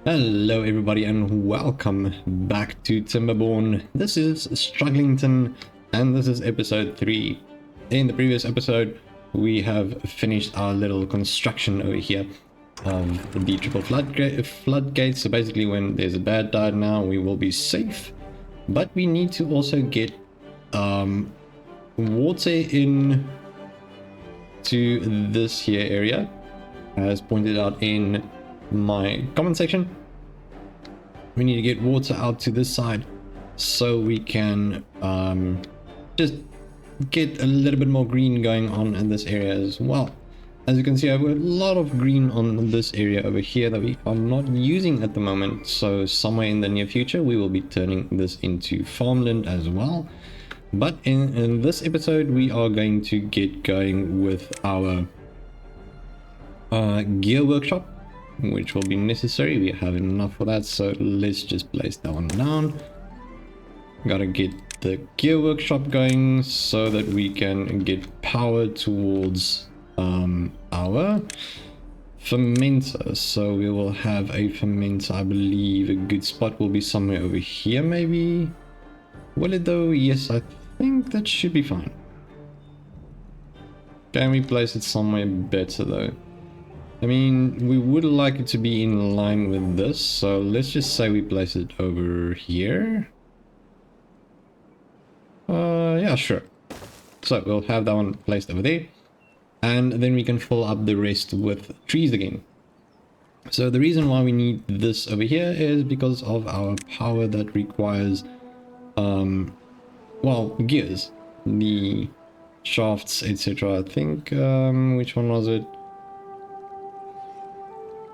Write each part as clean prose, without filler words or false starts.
Hello everybody and welcome back to Timberborn. This is Strugglinton and this is episode 3. In the previous episode we have finished our little construction over here of the triple floodgates. So basically when there's a bad tide now we will be safe. But we need to also get water in to this here area, as pointed out in my comment section. We need to get water out to this side so we can just get a little bit more green going on in this area as well. As you can see, I have a lot of green on this area over here that we are not using at the moment, so somewhere in the near future we will be turning this into farmland as well. But in this episode we are going to get going with our gear workshop, which will be necessary. We have enough for that, so let's just place that one down. Gotta get the gear workshop going so that we can get power towards our fermenter. So we will have a fermenter. I believe a good spot will be somewhere over here, maybe. Will it though? Yes, I think that should be fine. Can we place it somewhere better though? I mean, we would like it to be in line with this, so let's just say we place it over here. Yeah, sure. So we'll have that one placed over there, and then we can fill up the rest with trees again. So the reason why we need this over here is because of our power that requires, well, gears, the shafts, etc. I think, which one was it?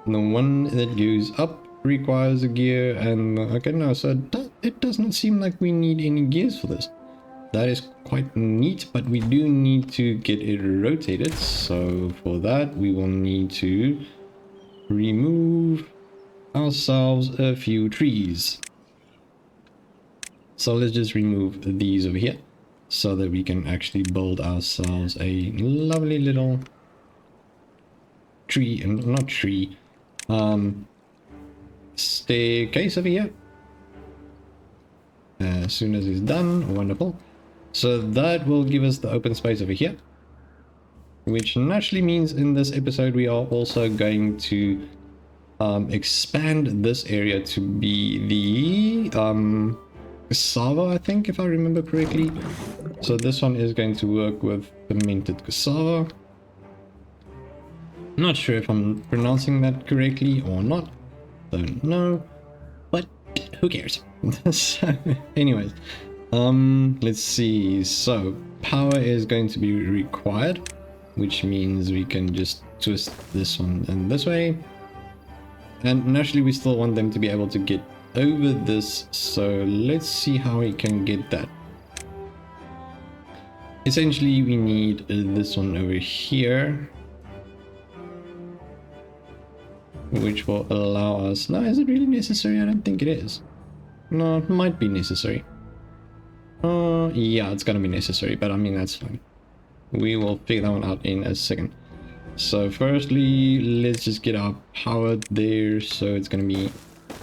The one that goes up requires a gear, and okay, no, so it does not seem like we need any gears for this. That is quite neat, but we do need to get it rotated, so for that we will need to remove ourselves a few trees. So let's just remove these over here so that we can actually build ourselves a lovely little tree, and not tree, staircase over here. As soon as it's done, wonderful. So that will give us the open space over here, which naturally means in this episode we are also going to expand this area to be the cassava, I think, if I remember correctly. So this one is going to work with fermented cassava. Not sure if I'm pronouncing that correctly or not, don't know, but who cares? So anyways, let's see. So power is going to be required, which means we can just twist this one in this way, and naturally we still want them to be able to get over this, so let's see how we can get that. Essentially we need this one over here, which will allow us... No, is it really necessary? I don't think it is. No, it might be necessary. Yeah, it's gonna be necessary, but I mean, that's fine. We will figure that one out in a second. So firstly, let's just get our power there, so it's gonna be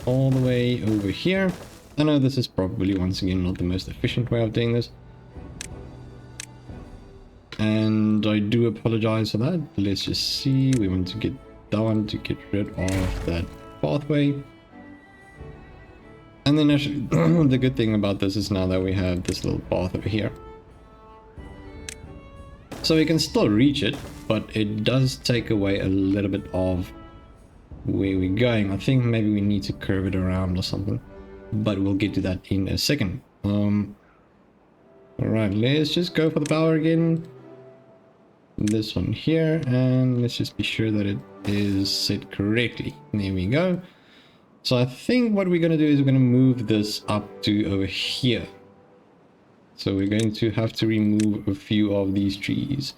all the way over here. I know this is probably, once again, not the most efficient way of doing this, and I do apologize for that. Let's just see. We want to get that one to get rid of that pathway. And then actually the good thing about this is now that we have this little path over here, so we can still reach it, but it does take away a little bit of where we're going. I think maybe we need to curve it around or something, but we'll get to that in a second. Alright, let's just go for the power again. This one here, and let's just be sure that it is set correctly. There we go. So I think what we're going to do is we're going to move this up to over here. So we're going to have to remove a few of these trees.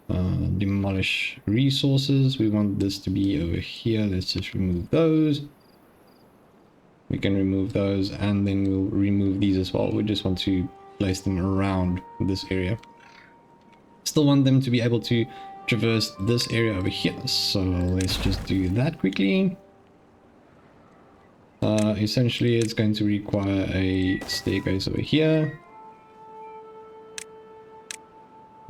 Demolish resources. We want this to be over here. Let's just remove those. We can remove those, and then we'll remove these as well. We just want to place them around this area. Still want them to be able to traverse this area over here, so let's just do that quickly. essentially it's going to require a staircase over here.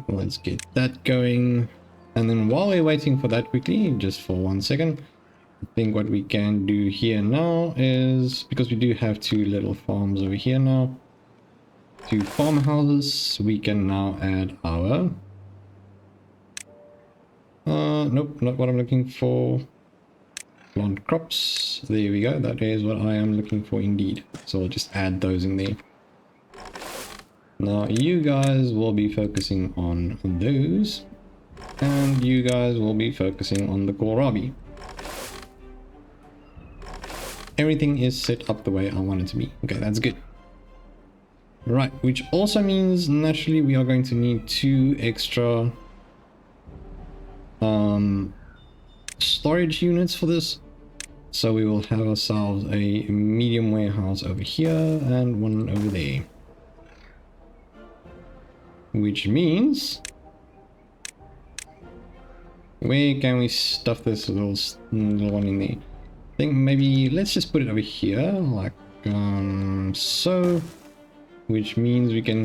Let's get that going. And then while we're waiting for that quickly, just for 1 second, I think what we can do here now is, because we do have 2 little farms over here now, 2 farmhouses, we can now add our nope, not what I'm looking for. Plant crops. There we go. That is what I am looking for indeed. So I'll just add those in there. Now you guys will be focusing on those, and you guys will be focusing on the kohlrabi. Everything is set up the way I want it to be. Okay, that's good. Right, which also means naturally we are going to need 2 extra storage units for this. So we will have ourselves a medium warehouse over here and one over there. Which means, where can we stuff this little one in there? I think maybe let's just put it over here, like so. Which means we can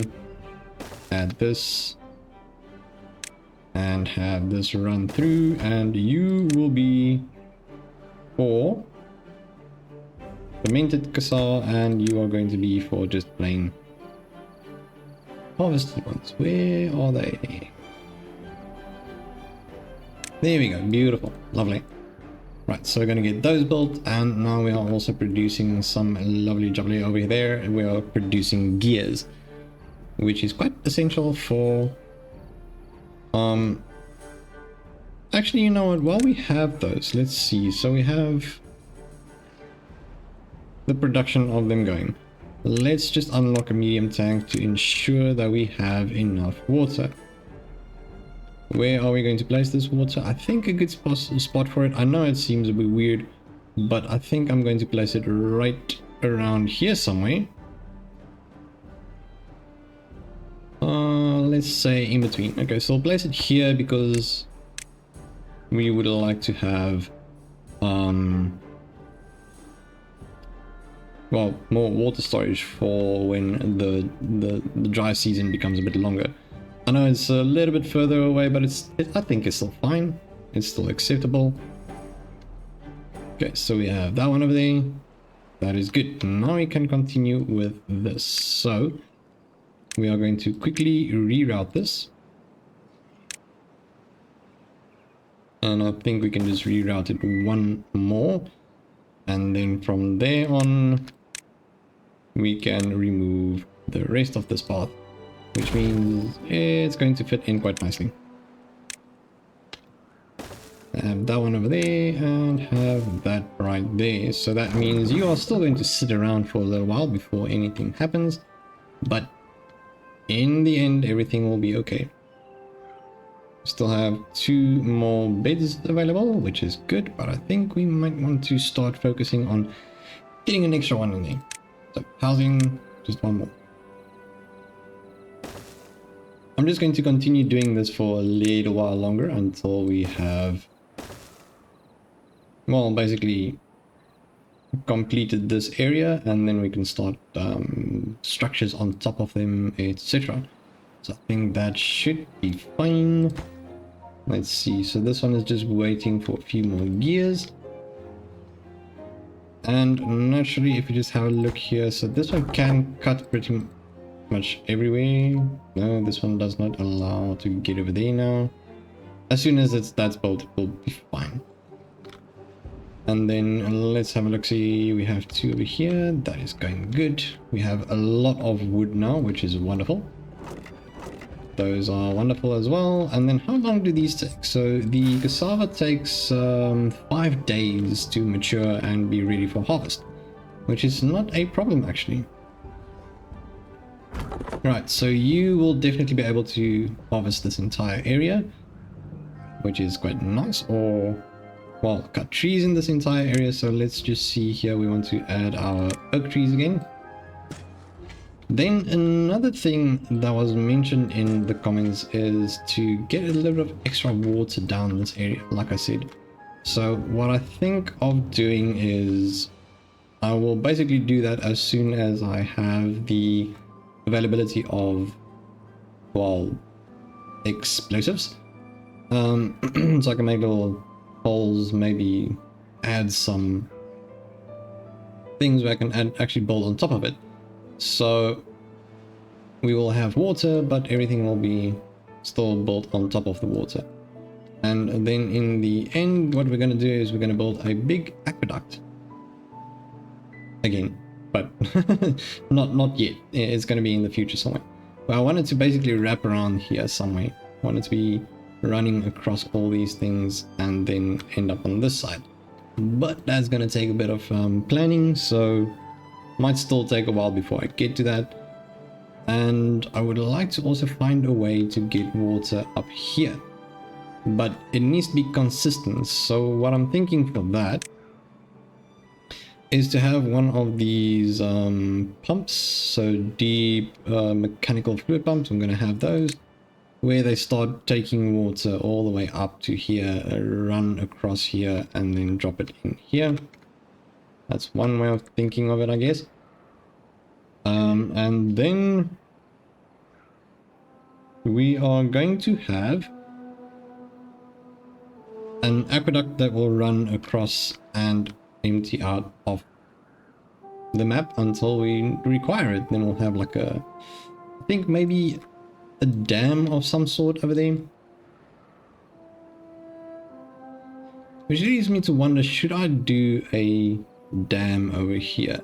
add this and have this run through, and you will be for fermented cassava, and you are going to be for just plain harvested ones. Where are they? There we go. Beautiful. Lovely. Right, so we're going to get those built, and now we are also producing some lovely jubbly over there. We are producing gears, which is quite essential for actually, you know what, while we have those, let's see. So we have the production of them going. Let's just unlock a medium tank to ensure that we have enough water. Where are we going to place this water? I think a good spot for it, I know it seems a bit weird, but I think I'm going to place it right around here somewhere. Let's say in between. Okay, so I'll place it here because we would like to have well, more water storage for when the dry season becomes a bit longer. I know it's a little bit further away, but I think it's still fine. It's still acceptable. Okay, so we have that one over there. That is good. Now we can continue with this. So we are going to quickly reroute this. And I think we can just reroute it one more. And then from there on, we can remove the rest of this path, which means it's going to fit in quite nicely. Have that one over there and have that right there. So that means you are still going to sit around for a little while before anything happens, but in the end everything will be okay. Still have 2 more beds available, which is good, but I think we might want to start focusing on getting an extra one in there. So housing, just 1 more. I'm just going to continue doing this for a little while longer until we have, well, basically completed this area, and then we can start structures on top of them, etc. So I think that should be fine. Let's see, so this one is just waiting for a few more gears. And naturally, if you just have a look here, so this one can cut pretty much everywhere. No, this one does not allow to get over there now. As soon as that's built, it will be fine. And then let's have a look. See, we have 2 over here. That is going good. We have a lot of wood now, which is wonderful. Those are wonderful as well. And then how long do these take? So the cassava takes 5 days to mature and be ready for harvest, which is not a problem actually. Right, so you will definitely be able to harvest this entire area, which is quite nice. Or, well, cut trees in this entire area. So let's just see here. We want to add our oak trees again. Then another thing that was mentioned in the comments is to get a little bit of extra water down this area, like I said. So what I think of doing is I will basically do that as soon as I have the availability of, well, explosives. So I can make little holes, maybe add some things where I can actually build on top of it. So we will have water, but everything will be still built on top of the water. And then in the end, what we're going to do is we're going to build a big aqueduct. Again, but not yet. It's going to be in the future somewhere. But I wanted to basically wrap around here somewhere. I want it to be running across all these things and then end up on this side. But that's going to take a bit of planning, so might still take a while before I get to that. And I would like to also find a way to get water up here, but it needs to be consistent. So what I'm thinking for that is to have one of these pumps, so deep mechanical fluid pumps. I'm going to have those where they start taking water all the way up to here, run across here, and then drop it in here. That's one way of thinking of it, I guess. And then we are going to have an aqueduct that will run across and empty out of the map until we require it. Then we'll have like a, I think maybe a dam of some sort over there. Which leads me to wonder, should I do a dam over here?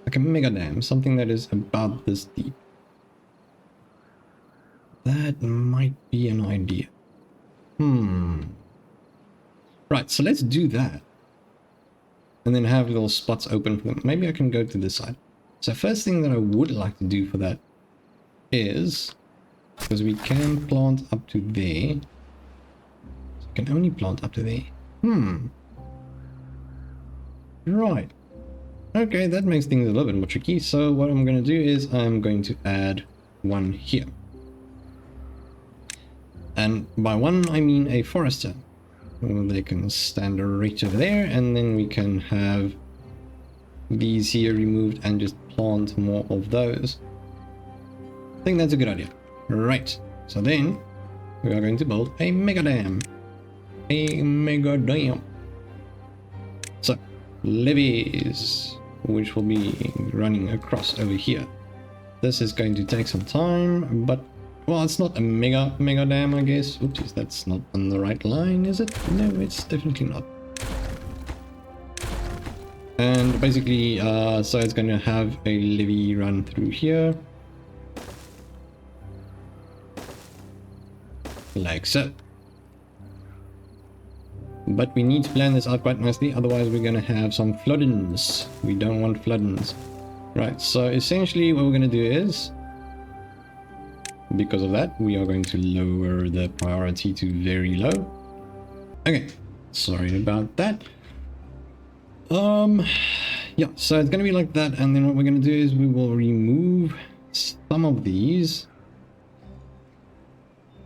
Like a mega dam, something that is about this deep. That might be an idea. Right, so let's do that. And then have little spots open for them. Maybe I can go to this side. So first thing that I would like to do for that is, because we can plant up to there. So I can only plant up to there. Right. Okay, that makes things a little bit more tricky. So what I'm going to do is I'm going to add one here. And by one, I mean a forester. They can stand right over there, and then we can have these here removed and just plant more of those. I think that's a good idea. Right, so then we are going to build a mega dam. A mega dam. So, levees, which will be running across over here. This is going to take some time, but well, it's not a mega dam, I guess. Oopsies, that's not on the right line, is it? No, it's definitely not. And basically, so it's going to have a levee run through here. Like so. But we need to plan this out quite nicely, otherwise we're going to have some floodings. We don't want floodings. Right, so essentially what we're going to do is, because of that, we are going to lower the priority to very low. Okay, sorry about that. Yeah, so it's going to be like that, and then what we're going to do is we will remove some of these.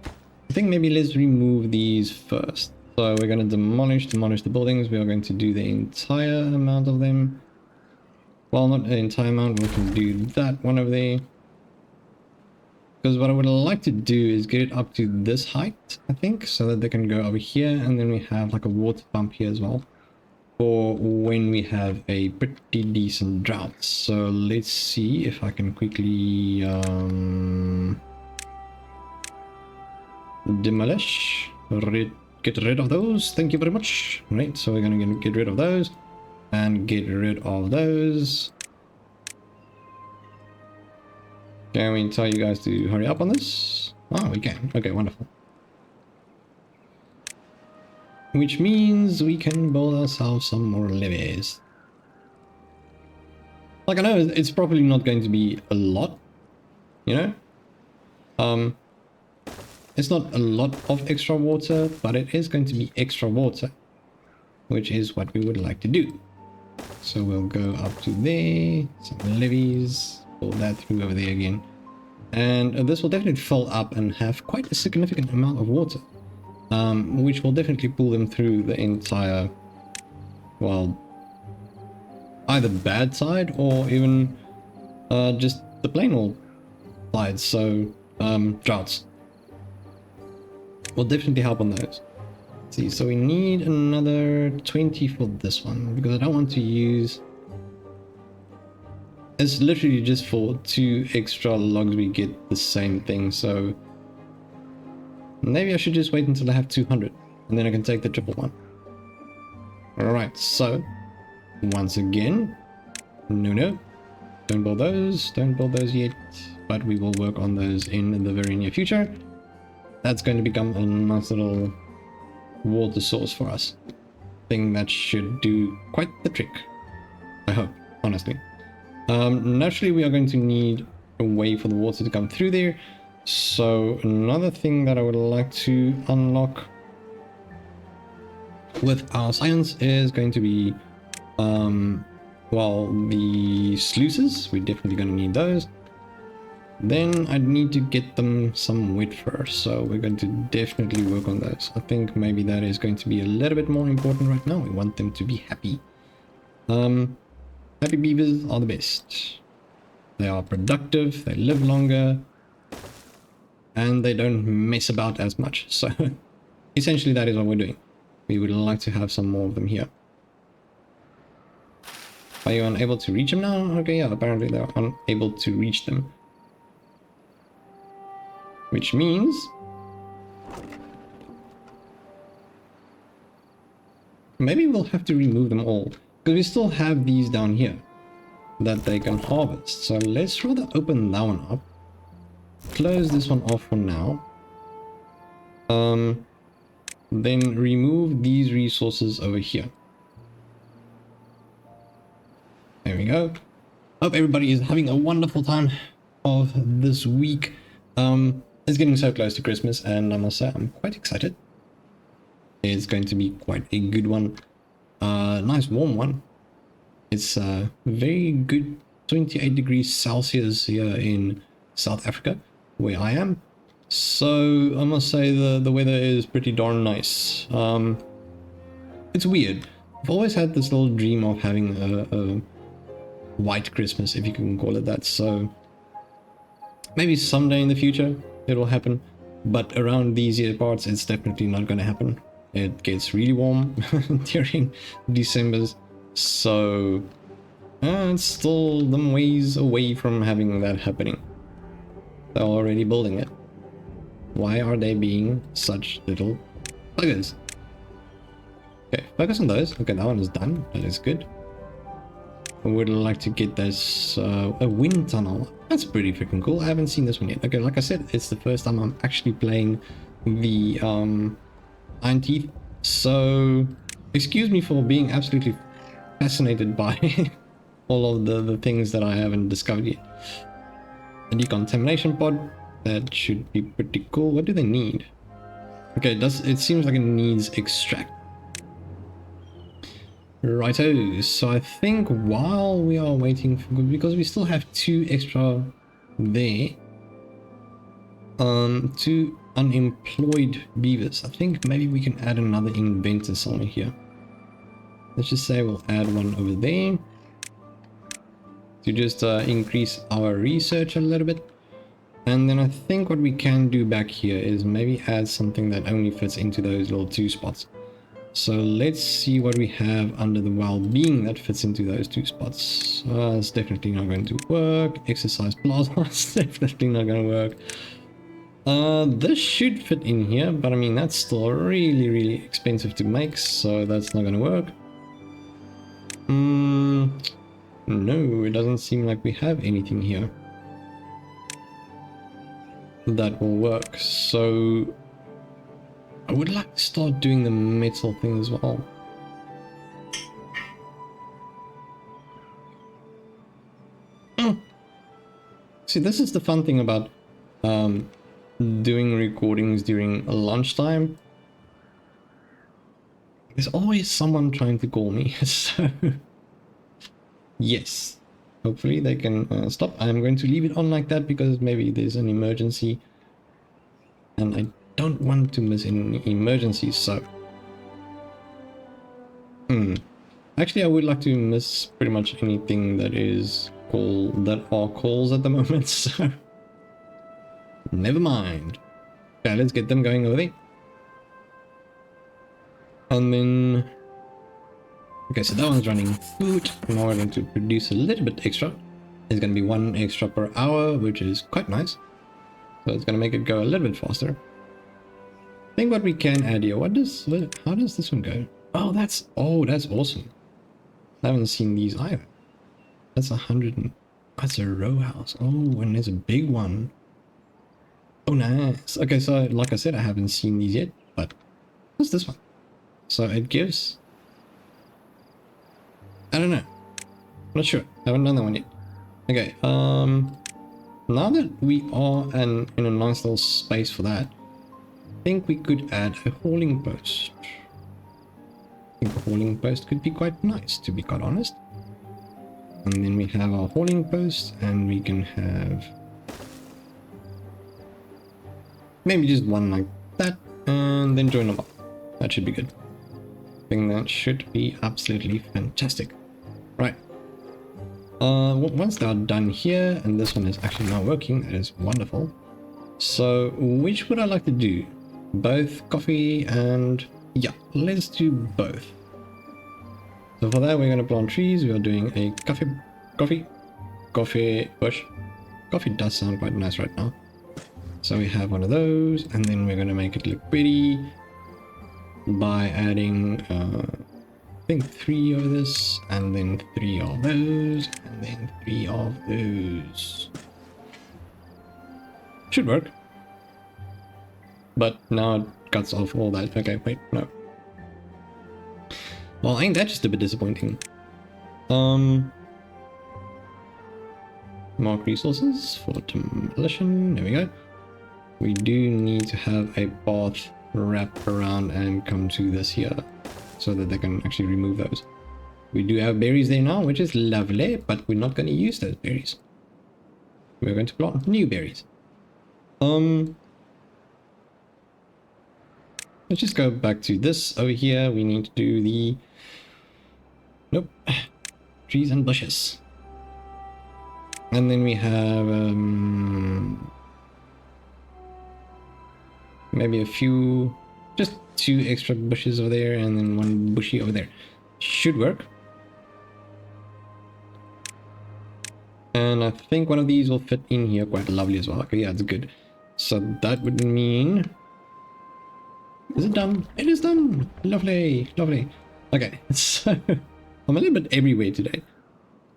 I think maybe let's remove these first. So we're going to demolish the buildings. We are going to do the entire amount of them. Well, not the entire amount, we can do that one over there. Because what I would like to do is get it up to this height, I think, so that they can go over here, and then we have like a water pump here as well for when we have a pretty decent drought. So let's see if I can quickly demolish, get rid of those. Thank you very much. Right, so we're going to get rid of those and get rid of those. Can we tell you guys to hurry up on this? Oh, we can. Okay, wonderful. Which means we can build ourselves some more levees. Like, I know it's probably not going to be a lot, you know? It's not a lot of extra water, but it is going to be extra water, which is what we would like to do. So we'll go up to there, some levees, pull that through over there again. And this will definitely fill up and have quite a significant amount of water, which will definitely pull them through the entire, well, either bad side or even just the plain old side. So droughts will definitely help on those. Let's see, so we need another 20 for this one because I don't want to use. It's literally just for 2 extra logs we get the same thing, so maybe I should just wait until I have 200 and then I can take the triple one. Alright, so once again, no, don't build those yet, but we will work on those in the very near future. That's going to become a nice little water source for us. Thing that should do quite the trick, I hope, honestly. Naturally, we are going to need a way for the water to come through there. So another thing that I would like to unlock with our science is going to be, well, the sluices. We're definitely going to need those. Then I'd need to get them some wet first, so we're going to definitely work on those. I think maybe that is going to be a little bit more important right now. We want them to be happy. Happy beavers are the best. They are productive, they live longer, and they don't mess about as much. So essentially that is what we're doing. We would like to have some more of them here. Are you unable to reach them now? Okay, yeah, apparently they're unable to reach them. Which means maybe we'll have to remove them all, because we still have these down here that they can harvest. So let's rather open that one up, close this one off for now, then remove these resources over here. There we go. Hope everybody is having a wonderful time of this week. It's getting so close to Christmas, and I must say I'm quite excited. It's going to be quite a good one. Nice warm one. It's a very good 28 degrees Celsius here in South Africa, where I am. So I must say the weather is pretty darn nice. It's weird. I've always had this little dream of having a white Christmas, if you can call it that. So maybe someday in the future it will happen, but around these year parts it's definitely not going to happen. It gets really warm during December's, so it's still them ways away from having that happening. They're already building it. Why are they being such little buggers? Okay, focus on those. Okay, that one is done. That is good. I would like to get this a wind tunnel. That's pretty freaking cool. I haven't seen this one yet. Okay, like I said, it's the first time I'm actually playing the Iron Teeth, so excuse me for being absolutely fascinated by all of the things that I haven't discovered yet. A decontamination pod, that should be pretty cool. What do they need? Okay, it seems like it needs extract. Righto, so I think while we are waiting for, because we still have 2 extra there, 2 unemployed beavers, I think maybe we can add another inventor somewhere here. Let's just say we'll add one over there to just increase our research a little bit. And then I think what we can do back here is maybe add something that only fits into those little 2 spots. So let's see what we have under the well-being that fits into those 2 spots. It's definitely not going to work. Exercise plaza is definitely not going to work. This should fit in here, but I mean that's still really expensive to make, so that's not going to work. No, it doesn't seem like we have anything here that will work. So I would like to start doing the metal thing as well. See, this is the fun thing about doing recordings during lunchtime. There's always someone trying to call me, so yes, hopefully they can stop. I'm going to leave it on like that because maybe there's an emergency and I don't want to miss any emergencies. So I Actually, I would like to miss pretty much anything that is that are calls at the moment, so never mind. Okay, let's get them going over there. And then, okay, so that one's running good. Now we're going to produce a little bit extra. It's going to be 1 extra per hour, which is quite nice. So it's going to make it go a little bit faster. I think what we can add here, how does this one go? Oh, that's awesome. I haven't seen these either. That's 100 and that's a row house. Oh, and there's a big one. Oh, nice. Okay, so like I said, I haven't seen these yet, but what's this one? So it gives, I don't know. Not sure. I haven't done that one yet. Okay, now that we are in a nice little space for that, I think we could add a hauling post. I think a hauling post could be quite nice, to be quite honest. And then we have our hauling post, and we can have maybe just one like that, and then join them up. That should be good. I think that should be absolutely fantastic. Right. Once they're done here, and this one is actually now working, that is wonderful. So which would I like to do? Both coffee and yeah, let's do both. So for that we're going to plant trees. We are doing a coffee bush. Coffee does sound quite nice right now. So we have one of those, and then we're going to make it look pretty by adding I think 3 of this, and then 3 of those, and then 3 of those. Should work. But now it cuts off all that. Okay, wait, no. Well, ain't that just a bit disappointing? Mark resources for demolition. There we go. We do need to have a path wrap around and come to this here, so that they can actually remove those. We do have berries there now, which is lovely, but we're not going to use those berries. We're going to plant new berries. Let's just go back to this over here. We need to do the trees and bushes, and then we have maybe a few, just 2 extra bushes over there, and then 1 bushy over there. Should work. And I think one of these will fit in here quite lovely as well. Okay, yeah, it's good. So that would mean, is it done? It is done. Lovely, lovely. Okay, so I'm a little bit everywhere today.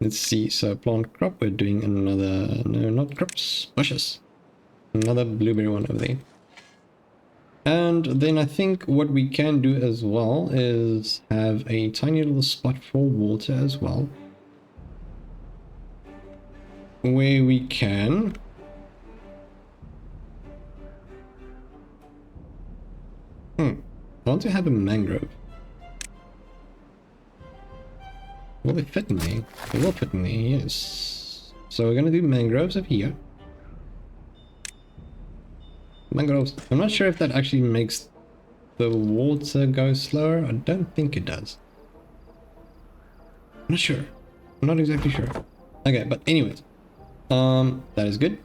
Let's see. So plant crop. We're doing another, no, not crops, bushes. Another blueberry one over there. And then I think what we can do as well is have a tiny little spot for water as well, where we can I want to have a mangrove. Will they fit in there? They will fit in there, yes. So we're gonna do mangroves up here. Mangroves. I'm not sure if that actually makes the water go slower. I don't think it does. I'm not sure. I'm not exactly sure. Okay, but anyways, that is good.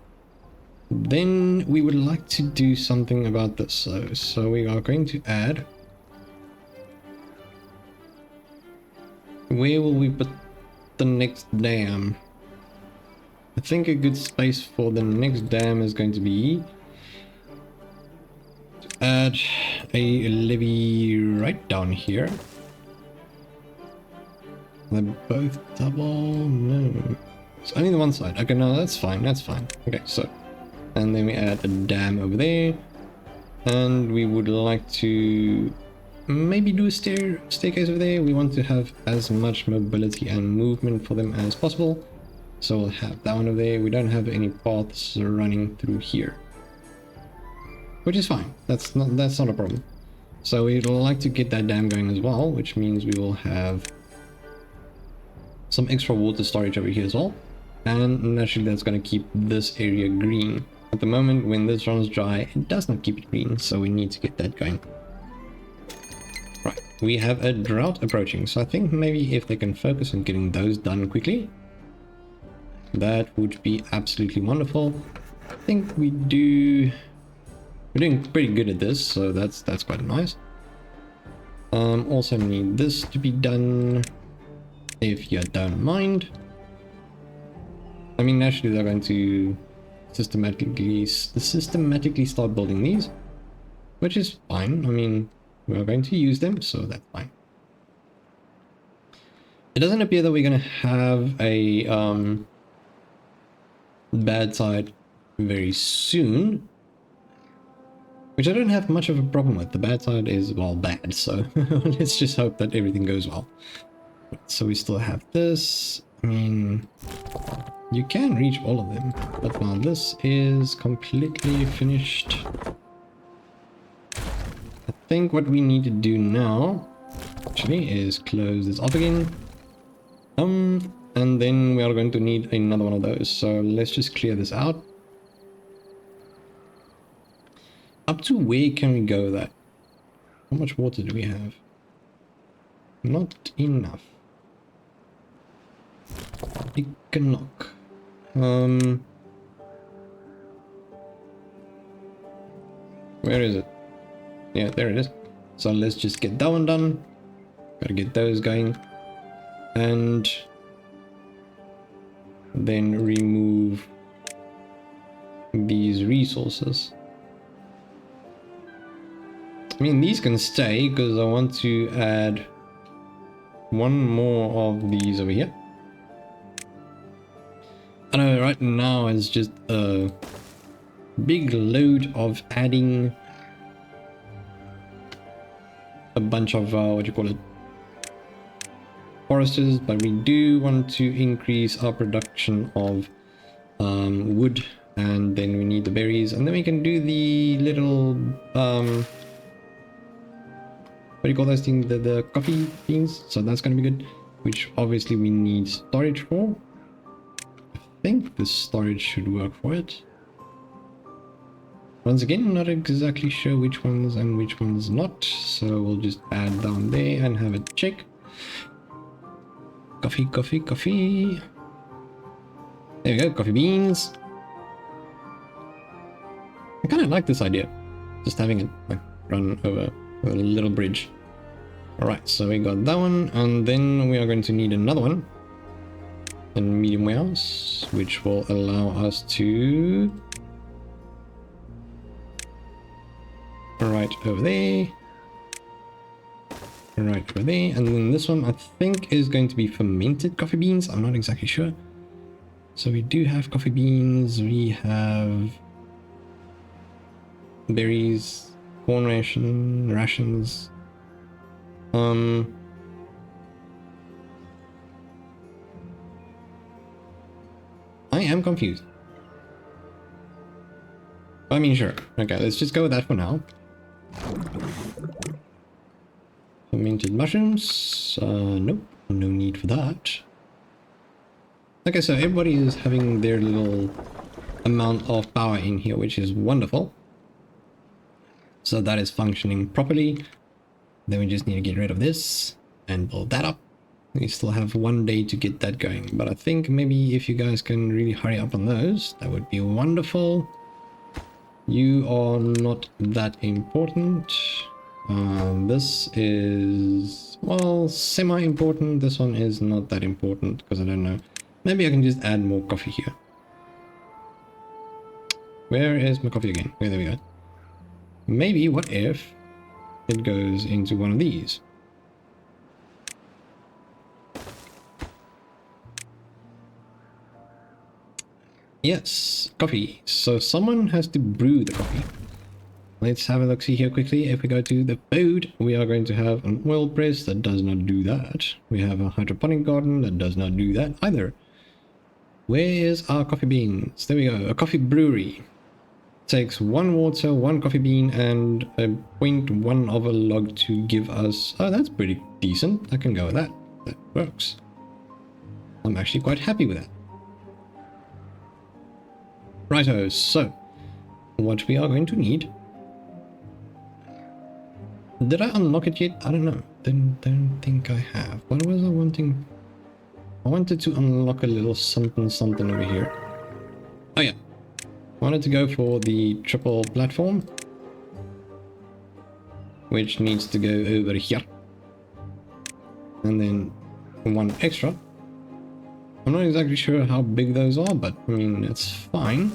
Then we would like to do something about this. So we are going to add. Where will we put the next dam? I think a good space for the next dam is going to be add a levee right down here. They're both double. No, it's only the one side. Okay, no, that's fine. That's fine. Okay, so, and then we add a dam over there, and we would like to maybe do a staircase over there. We want to have as much mobility and movement for them as possible, so we'll have that one over there. We don't have any paths running through here, which is fine. That's not a problem. So we'd like to get that dam going as well, which means we will have some extra water storage over here as well, and naturally that's going to keep this area green. At the moment, when this runs dry, it does not keep it green, so we need to get that going. Right, we have a drought approaching. So I think maybe if they can focus on getting those done quickly, that would be absolutely wonderful. I think we're doing pretty good at this, so that's quite nice. Also need this to be done, if you don't mind. I mean, naturally they're going to systematically start building these, which is fine. I mean, we're going to use them, so that's fine. It doesn't appear that we're going to have a bad side very soon, which I don't have much of a problem with. The bad side is, well, bad, so let's just hope that everything goes well. So we still have this. I mean, you can reach all of them, but now this is completely finished. I think what we need to do now actually is close this off again. And then we are going to need another one of those. So let's just clear this out. Up to where can we go that? How much water do we have? Not enough. Economic. Where is it? Yeah, there it is. So let's just get that one done. Gotta get those going. And then remove these resources. I mean, these can stay because I want to add one more of these over here. I know right now it's just a big load of adding a bunch of what do you call it, foresters, but we do want to increase our production of wood, and then we need the berries, and then we can do the little what do you call those things, the coffee beans. So that's going to be good, which obviously we need storage for. I think the storage should work for it. Once again, not exactly sure which ones and which ones not, so we'll just add down there and have it check. Coffee, coffee, coffee. There we go, coffee beans. I kind of like this idea, just having it like run over a little bridge. Alright, so we got that one, and then we are going to need another one in medium warehouse, which will allow us to right over there, right over there, and then this one I think is going to be fermented coffee beans. I'm not exactly sure. So we do have coffee beans, we have berries, corn rations. I am confused. I mean, sure. Okay, let's just go with that for now. Fermented mushrooms. Nope, no need for that. Okay, so everybody is having their little amount of power in here, which is wonderful. So that is functioning properly. Then we just need to get rid of this and build that up. We still have 1 day to get that going, but I think maybe if you guys can really hurry up on those, that would be wonderful. You are not that important. This is, well, semi-important. This one is not that important because I don't know. Maybe I can just add more coffee here. Where is my coffee again? Oh, there we go. Maybe, what if it goes into one of these? Yes, coffee. So someone has to brew the coffee. Let's have a look see here quickly. If we go to the food, we are going to have an oil press that does not do that. We have a hydroponic garden that does not do that either. Where's our coffee beans? There we go. A coffee brewery. Takes 1 water, 1 coffee bean, and a 0.1 of a log to give us... Oh, that's pretty decent. I can go with that. That works. I'm actually quite happy with that. Righto, so what we are going to need Did I unlock it yet? I don't know. Don't think I have. What was I wanting? I wanted to unlock a little something something over here. Oh yeah. I wanted to go for the triple platform, which needs to go over here. And then one extra. I'm not exactly sure how big those are, but I mean, it's fine.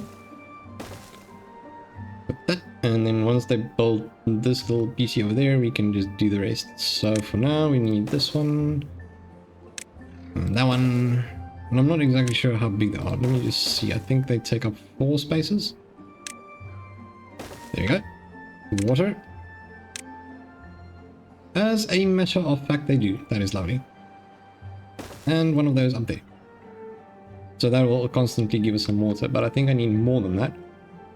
Put that, and then once they build this little PC over there, we can just do the rest. So for now, we need this one, and that one, and I'm not exactly sure how big they are. Let me just see. I think they take up 4 spaces. There you go. Water. As a matter of fact, they do. That is lovely. And one of those up there. So that will constantly give us some water, but I think I need more than that.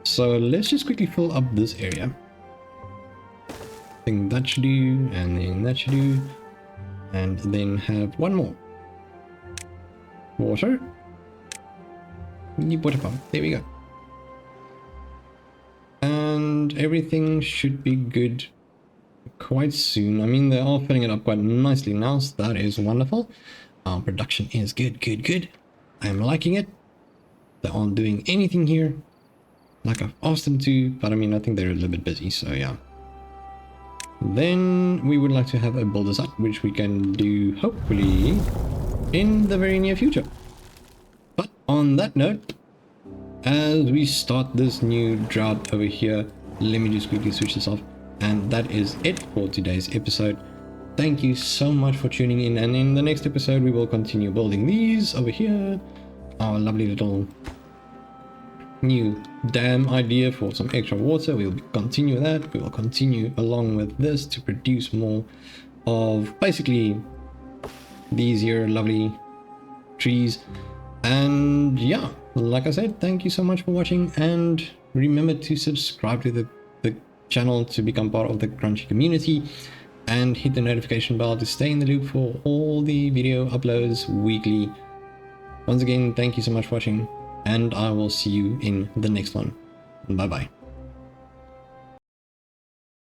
So let's just quickly fill up this area. I think that should do, and then that should do. And then have one more. Water. Water pump. There we go. And everything should be good quite soon. I mean, they are filling it up quite nicely now, so that is wonderful. Our production is good. I'm liking it. They aren't doing anything here like I've asked them to, but I mean, I think they're a little bit busy, so yeah. Then we would like to have a builder's hut, which we can do hopefully in the very near future. But on that note, as we start this new drought over here, let me just quickly switch this off. And that is it for today's episode. Thank you so much for tuning in, and in the next episode we will continue building these over here. Our lovely little new dam idea for some extra water. We'll continue that. We will continue along with this to produce more of basically these here lovely trees. And yeah, like I said, thank you so much for watching, and remember to subscribe to the channel to become part of the Crunchy community, and hit the notification bell to stay in the loop for all the video uploads weekly. Once again, thank you so much for watching, and I will see you in the next one. Bye bye.